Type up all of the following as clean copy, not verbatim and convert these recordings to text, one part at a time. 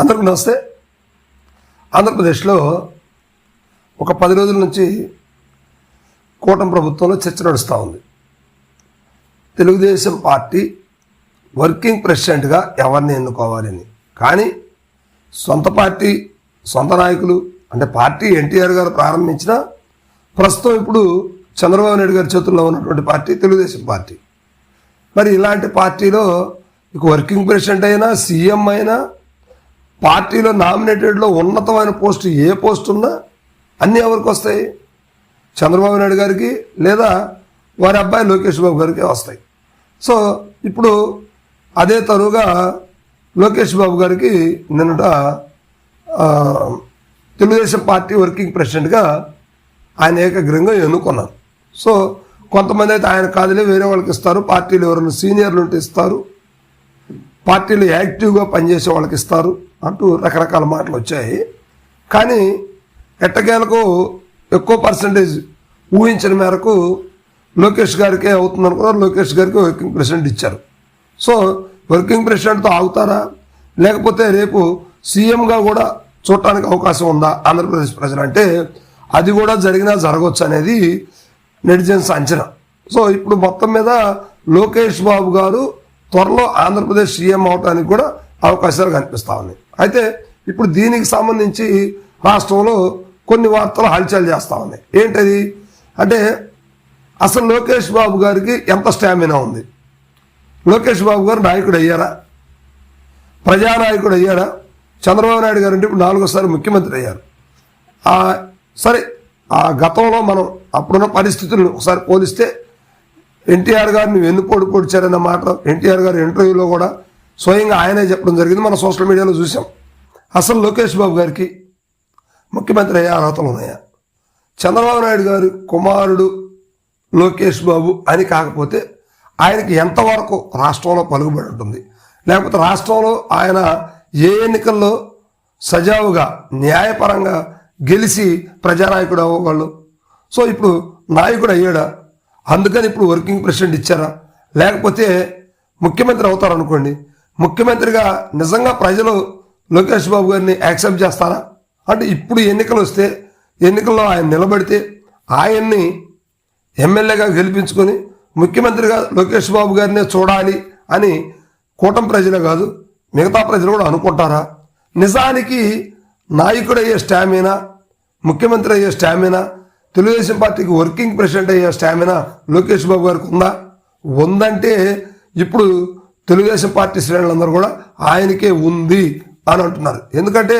అందరికీ నమస్తే. ఆంధ్రప్రదేశ్లో ఒక 10 రోజుల నుంచి కూటమి ప్రభుత్వంలో చర్చ నడుస్తూ ఉంది. తెలుగుదేశం పార్టీ వర్కింగ్ ప్రెసిడెంట్గా ఎవరిని ఎన్నుకోవాలని. కానీ సొంత పార్టీ, సొంత నాయకులు అంటే పార్టీ ఎన్టీఆర్ గారు ప్రారంభించిన ప్రస్తుతం ఇప్పుడు చంద్రబాబు నాయుడు గారి చేతుల్లో ఉన్నటువంటి పార్టీ తెలుగుదేశం పార్టీ. మరి ఇలాంటి పార్టీలో ఇక వర్కింగ్ ప్రెసిడెంట్ అయినా, సీఎం అయినా, పార్టీలో నామినేటెడ్లో ఉన్నతమైన పోస్టు ఏ పోస్ట్ ఉన్నా అన్నీ ఎవరికి వస్తాయి? చంద్రబాబు నాయుడు గారికి లేదా వారి అబ్బాయి లోకేష్ బాబు గారికి వస్తాయి. సో ఇప్పుడు అదే తరువుగా లోకేష్ బాబు గారికి నిన్నట తెలుగుదేశం పార్టీ వర్కింగ్ ప్రెసిడెంట్గా ఆయన ఏకగ్రీవంగా ఎన్నుకున్నారు. సో కొంతమంది అయితే ఆయన కాదులే వేరే వాళ్ళకి ఇస్తారు, పార్టీలు ఎవరైనా సీనియర్లు ఉంటే ఇస్తారు, పార్టీలు యాక్టివ్గా పనిచేసే వాళ్ళకి ఇస్తారు అంటూ రకరకాల మాటలు వచ్చాయి. కానీ ఎట్టకేలకు ఎక్కువ పర్సంటేజ్ ఊహించిన మేరకు లోకేష్ గారికే అవుతుంది అనుకున్నారు. లోకేష్ గారికి వర్కింగ్ ప్రెసిడెంట్ ఇచ్చారు. సో వర్కింగ్ ప్రెసిడెంట్తో ఆగుతారా, లేకపోతే రేపు సీఎంగా కూడా చూడటానికి అవకాశం ఉందా ఆంధ్రప్రదేశ్ ప్రజలు అంటే అది కూడా జరిగినా జరగవచ్చు అనేది నెటిజన్స్ అంచనా. సో ఇప్పుడు మొత్తం మీద లోకేష్ బాబు గారు త్వరలో ఆంధ్రప్రదేశ్ సీఎం అవడానికి కూడా అవకాశాలు కనిపిస్తూ ఉన్నాయి. అయితే ఇప్పుడు దీనికి సంబంధించి రాష్ట్రంలో కొన్ని వార్తలు హల్చల్ చేస్తూ ఉన్నాయి. ఏంటది అంటే అసలు లోకేష్ బాబు గారికి ఎంత స్టామినా ఉంది? లోకేష్ బాబు గారు నాయకుడు అయ్యారా? ప్రజానాయకుడు అయ్యారా? చంద్రబాబు నాయుడు గారు అంటే ఇప్పుడు 4వ ముఖ్యమంత్రి అయ్యారు. సరే, ఆ గతంలో మనం అప్పుడున్న పరిస్థితులను ఒకసారి పోలిస్తే ఎన్టీఆర్ గారిని వెన్నుపోటు పొడిచారన్న మాట ఎన్టీఆర్ గారు ఇంటర్వ్యూలో కూడా స్వయంగా ఆయనే చెప్పడం జరిగింది. మనం సోషల్ మీడియాలో చూసాం. అసలు లోకేష్ బాబు గారికి ముఖ్యమంత్రి అయ్యే అర్హతలు ఉన్నాయా? చంద్రబాబు నాయుడు గారు కుమారుడు లోకేష్ బాబు అని కాకపోతే ఆయనకి ఎంతవరకు రాష్ట్రంలో పలుకుబడి ఉంటుంది? లేకపోతే రాష్ట్రంలో ఆయన ఏ ఎన్నికల్లో సజావుగా న్యాయపరంగా గెలిచి ప్రజానాయకుడు అవ్వగలడు? సో ఇప్పుడు నాయకుడు అయ్యాడా? అందుకని ఇప్పుడు వర్కింగ్ ప్రెసిడెంట్ ఇచ్చారా? లేకపోతే ముఖ్యమంత్రి అవుతారనుకోండి, ముఖ్యమంత్రిగా నిజంగా ప్రజలు లోకేష్ బాబు గారిని యాక్సెప్ట్ చేస్తారా? అంటే ఇప్పుడు ఎన్నికలు వస్తే ఎన్నికల్లో ఆయన నిలబడితే ఆయన్ని ఎమ్మెల్యేగా గెలిపించుకొని ముఖ్యమంత్రిగా లోకేష్ బాబు గారినే చూడాలి అని కూటమి ప్రజలే కాదు మిగతా ప్రజలు కూడా అనుకుంటారా? నిజానికి నాయకుడు అయ్యే స్టామినా, ముఖ్యమంత్రి అయ్యే స్టామినా, తెలుగుదేశం పార్టీకి వర్కింగ్ ప్రెసిడెంట్ అయ్యే స్టామినా లోకేష్ బాబు గారికి ఉందా? ఉందంటే ఇప్పుడు తెలుగుదేశం పార్టీ శ్రేణులందరూ కూడా ఆయనకే ఉంది అని అంటున్నారు. ఎందుకంటే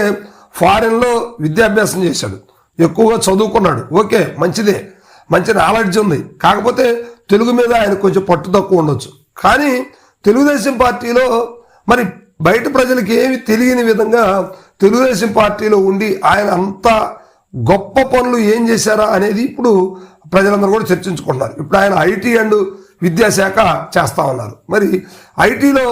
ఫారెన్లో విద్యాభ్యాసం చేశాడు, ఎక్కువగా చదువుకున్నాడు, ఓకే మంచిదే, మంచి నాలెడ్జ్ ఉంది. కాకపోతే తెలుగు మీద ఆయన కొంచెం పట్టు తక్కువ ఉండొచ్చు. కానీ తెలుగుదేశం పార్టీలో మరి బయట ప్రజలకు ఏమి తెలియని విధంగా తెలుగుదేశం పార్టీలో ఉండి ఆయన అంత గొప్ప పనులు ఏం చేశారా అనేది ఇప్పుడు ప్రజలందరూ కూడా చర్చించుకుంటున్నారు. ఇప్పుడు ఆయన ఐటీ అండ్ విద్యాశాఖ చేస్తా ఉన్నారు. మరి ఐటీలో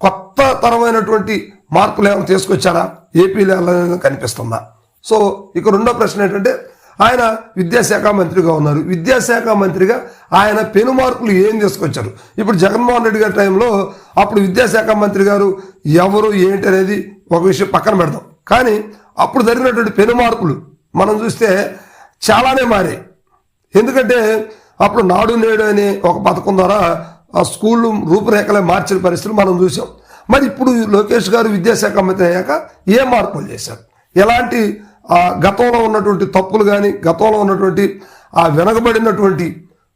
కొత్త తరమైనటువంటి మార్పులు ఏమైనా తీసుకొచ్చారా? ఏపీలో కనిపిస్తుందా? సో ఇక రెండో ప్రశ్న ఏంటంటే ఆయన విద్యాశాఖ మంత్రిగా ఉన్నారు. విద్యాశాఖ మంత్రిగా ఆయన పెను మార్పులు ఏం తీసుకొచ్చారు? ఇప్పుడు జగన్మోహన్ రెడ్డి గారి టైంలో అప్పుడు విద్యాశాఖ మంత్రి గారు ఎవరు ఏంటి అనేది ఒక విషయం పక్కన పెడదాం. కానీ అప్పుడు జరిగినటువంటి పెను మార్పులు మనం చూస్తే చాలానే మారాయి. ఎందుకంటే అప్పుడు నాడు నేడు అనే ఒక పథకం ద్వారా ఆ స్కూళ్ళు రూపురేఖలే మార్చిన పరిస్థితులు మనం చూసాం. మరి ఇప్పుడు లోకేష్ గారు విద్యాశాఖ మంత్రి అయ్యాక ఏ మార్పులు చేశారు? ఎలాంటి గతంలో ఉన్నటువంటి తప్పులు కానీ, గతంలో ఉన్నటువంటి ఆ వెనకబడినటువంటి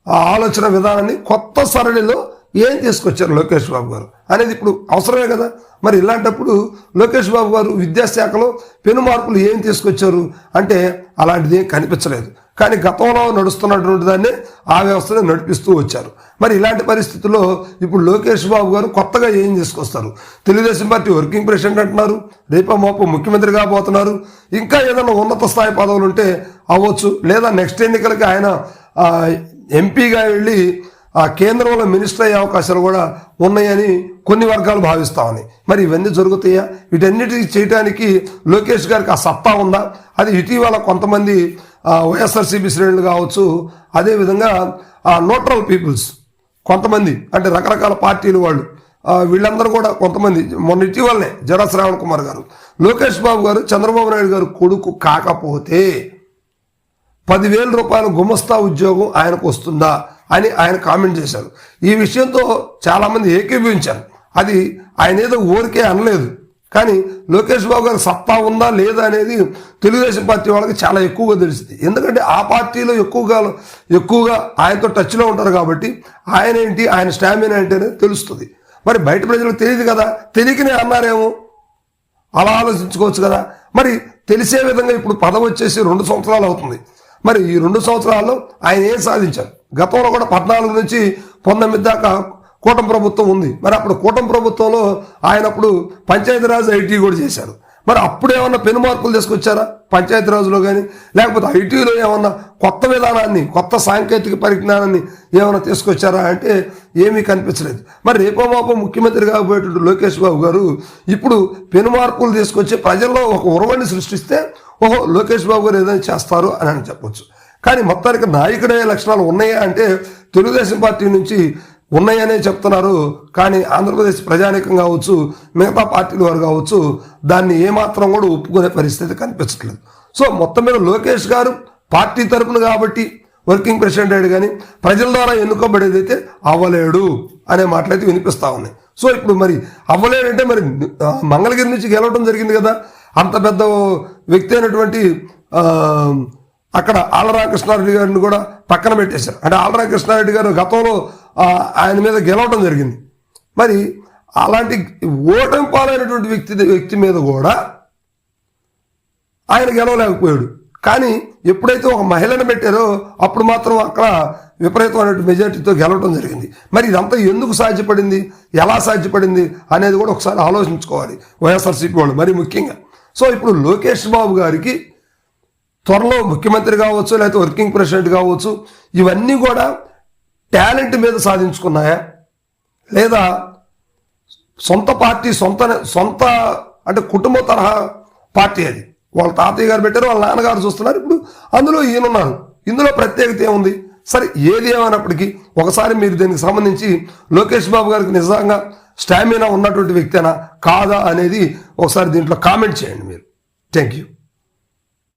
ఆ ఆలోచన విధానాన్ని కొత్త సరళిలో ఏం తీసుకొచ్చారు లోకేష్ బాబు గారు అనేది ఇప్పుడు అవసరమే కదా. మరి ఇలాంటప్పుడు లోకేష్ బాబు గారు విద్యాశాఖలో పెను మార్పులు ఏం తీసుకొచ్చారు అంటే అలాంటిది ఏం కనిపించలేదు. కానీ గతంలో నడుస్తున్నటువంటి దాన్ని ఆ వ్యవస్థను నడిపిస్తూ వచ్చారు. మరి ఇలాంటి పరిస్థితుల్లో ఇప్పుడు లోకేష్ బాబు గారు కొత్తగా ఏం తీసుకొస్తారు? తెలుగుదేశం పార్టీ వర్కింగ్ ప్రెసిడెంట్ అంటున్నారు, రేపో మాపు ముఖ్యమంత్రి కాబోతున్నారు. ఇంకా ఏదైనా ఉన్నత స్థాయి పదవులు ఉంటే అవ్వచ్చు, లేదా నెక్స్ట్ ఎన్నికలకి ఆయన ఎంపీగా వెళ్ళి కేంద్రంలో మినిస్టర్ అయ్యే అవకాశాలు కూడా ఉన్నాయని కొన్ని వర్గాలు భావిస్తా ఉన్నాయి. మరి ఇవన్నీ జరుగుతాయా? వీటన్నిటికీ చేయడానికి లోకేష్ గారికి ఆ సత్తా ఉందా? అది ఇటీవల కొంతమంది వైఎస్ఆర్సీపీ శ్రేణులు కావచ్చు, అదేవిధంగా న్యూట్రల్ పీపుల్స్ కొంతమంది అంటే రకరకాల పార్టీలు వాళ్ళు వీళ్ళందరూ కూడా కొంతమంది మొన్న ఇటీవలనే జడ శ్రావణ్ కుమార్ గారు, లోకేష్ బాబు గారు చంద్రబాబు నాయుడు గారు కొడుకు కాకపోతే 10,000 రూపాయల గుమస్తా ఉద్యోగం ఆయనకు వస్తుందా అని ఆయన కామెంట్ చేశారు. ఈ విషయంతో చాలామంది ఏకీభవించారు. అది ఆయన ఏదో ఊరికే అనలేదు, కానీ లోకేష్ బాబు గారికి సత్తా ఉందా లేదా అనేది తెలుగుదేశం పార్టీ వాళ్ళకి చాలా ఎక్కువగా తెలిసింది. ఎందుకంటే ఆ పార్టీలో ఎక్కువగా ఆయనతో టచ్లో ఉంటారు కాబట్టి ఆయన ఏంటి, ఆయన స్టామినా ఏంటి అనేది తెలుస్తుంది. మరి బయట ప్రజలకు తెలియదు కదా, తెలియకనే అన్నారేమో, అలా ఆలోచించుకోవచ్చు కదా. మరి తెలిసే విధంగా ఇప్పుడు పదవి వచ్చేసి 2 సంవత్సరాలు అవుతుంది. మరి ఈ 2 సంవత్సరాల్లో ఆయన ఏం సాధించారు? గతంలో కూడా 14 నుంచి 19 దాకా కూటమి ప్రభుత్వం ఉంది. మరి అప్పుడు కూటమి ప్రభుత్వంలో ఆయన అప్పుడు పంచాయతీరాజ్ ఐటీ కూడా చేశారు. మరి అప్పుడు ఏమన్నా పెను మార్పులు తీసుకొచ్చారా పంచాయతీరాజ్లో కానీ, లేకపోతే ఐటీలో ఏమన్నా కొత్త విధానాన్ని, కొత్త సాంకేతిక పరిజ్ఞానాన్ని ఏమైనా తీసుకొచ్చారా అంటే ఏమీ కనిపించలేదు. మరి రేపోమాపో ముఖ్యమంత్రి కాబోయేటువంటి లోకేష్ బాబు గారు ఇప్పుడు పెను మార్పులు తీసుకొచ్చి ప్రజల్లో ఒక ఉరవడిని సృష్టిస్తే ఓహో లోకేష్ బాబు గారు ఏదైనా చేస్తారు అని చెప్పొచ్చు. కానీ మొత్తానికి నాయకుడయ్యే లక్షణాలు ఉన్నాయా అంటే తెలుగుదేశం పార్టీ నుంచి ఉన్నాయనే చెప్తున్నారు. కానీ ఆంధ్రప్రదేశ్ ప్రజానీకం కావచ్చు, మిగతా పార్టీల వారు కావచ్చు, దాన్ని ఏమాత్రం కూడా ఒప్పుకునే పరిస్థితి కనిపించట్లేదు. సో మొత్తం మీద లోకేష్ గారు పార్టీ తరపున కాబట్టి వర్కింగ్ ప్రెసిడెంట్ అయ్యాడు, కానీ ప్రజల ద్వారా ఎన్నుకోబడేది అయితే అవ్వలేడు అనే మాటలైతే వినిపిస్తూ ఉన్నాయి. సో ఇప్పుడు మరి అవ్వలేడంటే మరి మంగళగిరి నుంచి గెలవడం జరిగింది కదా, అంత పెద్ద వ్యక్తి అయినటువంటి అక్కడ ఆళ్లరామకృష్ణారెడ్డి గారిని కూడా పక్కన పెట్టేశారు. అంటే ఆళ్లరామకృష్ణారెడ్డి గారు గతంలో ఆయన మీద గెలవడం జరిగింది. మరి అలాంటి ఓటమి పాలైనటువంటి వ్యక్తి మీద కూడా ఆయన గెలవలేకపోయాడు. కానీ ఎప్పుడైతే ఒక మహిళను పెట్టారో అప్పుడు మాత్రం అక్కడ విపరీతమైన మెజార్టీతో గెలవడం జరిగింది. మరి ఇదంతా ఎందుకు సాధ్యపడింది, ఎలా సాధ్యపడింది అనేది కూడా ఒకసారి ఆలోచించుకోవాలి వైఎస్ఆర్సీపీ వాళ్ళు మరి ముఖ్యంగా. సో ఇప్పుడు లోకేష్ బాబు గారికి త్వరలో ముఖ్యమంత్రి కావచ్చు, లేకపోతే వర్కింగ్ ప్రెసిడెంట్ కావచ్చు, ఇవన్నీ కూడా టాలెంట్ మీద సాధించుకున్నాయా, లేదా సొంత పార్టీ సొంత అంటే కుటుంబ తరహా పార్టీ అది, వాళ్ళ తాతయ్య గారు పెట్టారు, వాళ్ళ నాన్నగారు చూస్తున్నారు, ఇప్పుడు అందులో ఈయనున్నారు, ఇందులో ప్రత్యేకత ఏముంది? సరే ఏది ఏమైనప్పటికీ ఒకసారి మీరు దీనికి సంబంధించి లోకేష్ బాబు గారికి నిజంగా స్టామినా ఉన్నటువంటి వ్యక్తేనా కాదా అనేది ఒకసారి దీంట్లో కామెంట్ చేయండి మీరు. Thank you.